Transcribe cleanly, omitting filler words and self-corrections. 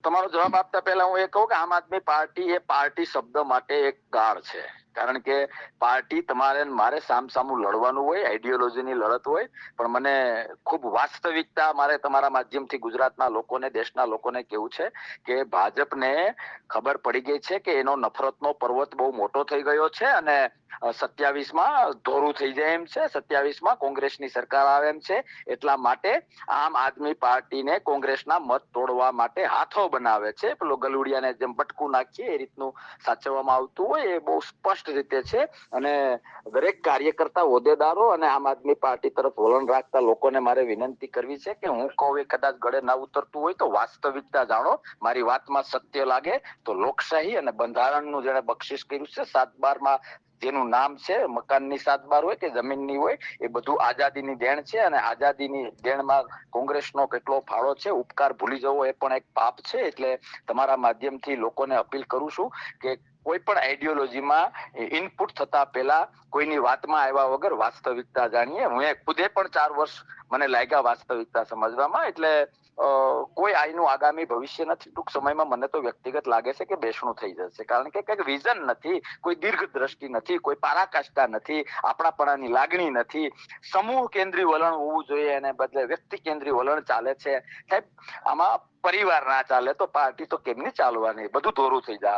તમારો જવાબ આપતા પહેલા હું એ કહું કે આમ આદમી પાર્ટી એ પાર્ટી શબ્દ માટે એક ગાળ છે. કારણ કે પાર્ટી તમારે મારે સામસામું લડવાનું હોય, આઈડિયોલોજીની લડત હોય, પણ મને ખૂબ વાસ્તવિકતા મારે તમારા માધ્યમથી ગુજરાતના લોકોને, દેશના લોકોને કેવું છે કે ભાજપને ખબર પડી ગઈ છે કે એનો નફરતનો પર્વત બહુ મોટો થઈ ગયો છે અને 27માં ધોરું થઈ જાય એમ છે, 27માં કોંગ્રેસની સરકાર આવે એમ છે. એટલા માટે આમ આદમી પાર્ટીને કોંગ્રેસના મત તોડવા માટે હાથો બનાવે છે. પેલો ગલુડિયાને જેમ બટકું નાખીએ એ રીતનું સાચવવામાં આવતું હોય એ બહુ સ્પષ્ટ રીતે છે. અને દરેક કાર્યકર્તા, હોદ્દેદારો અને આમ આદમી પાર્ટી તરફ વલણ રાખતા લોકોને મારે વિનંતી કરવી છે કે હું કહું એ કદાચ ગળે ના ઉતરતું હોય તો વાસ્તવિકતા જાણો. મારી વાતમાં સત્ય લાગે તો લોકશાહી અને બંધારણનું જેને બક્ષિસ કર્યું છે 7/12માં, જેનું નામ છે મકાનની 7/12 હોય કે જમીનની હોય, એ બધું આઝાદીની દેણ છે. અને આઝાદીની દેણમાં કોંગ્રેસનો કેટલો ફાળો છે, ઉપકાર ભૂલી જવો એ પણ એક પાપ છે. એટલે તમારા માધ્યમથી લોકોને અપીલ કરું છું કે કોઈ પણ આઈડિયોલોજીમાં ઇનપુટ થતા પહેલા કોઈની વાતમાં આવ્યા વગર વાસ્તવિકતા જાણીએ. હું ખુદે પણ 4 વર્ષ મને લાગ્યા વાસ્તવિકતા સમજવામાં. એટલે કોઈ આઈનું આગામી ભવિષ્ય નથી. ટૂંક સમયમાં મને તો વ્યક્તિગત લાગે છે કે બેસણું થઈ જશે. કારણ કે કંઈક વિઝન નથી, કોઈ દીર્ઘ દ્રષ્ટિ નથી, કોઈ પરાકાષ્ઠા નથી, આપણાપણાની લાગણી નથી. સમૂહ કેન્દ્રીય વલણ હોવું જોઈએ, એને બદલે વ્યક્તિ કેન્દ્રીય વલણ ચાલે છે. સાહેબ, આમાં પરિવાર ના ચાલે તો પાર્ટી તો કેમની ચાલવાની? બધું ધોરું થઈ જાય.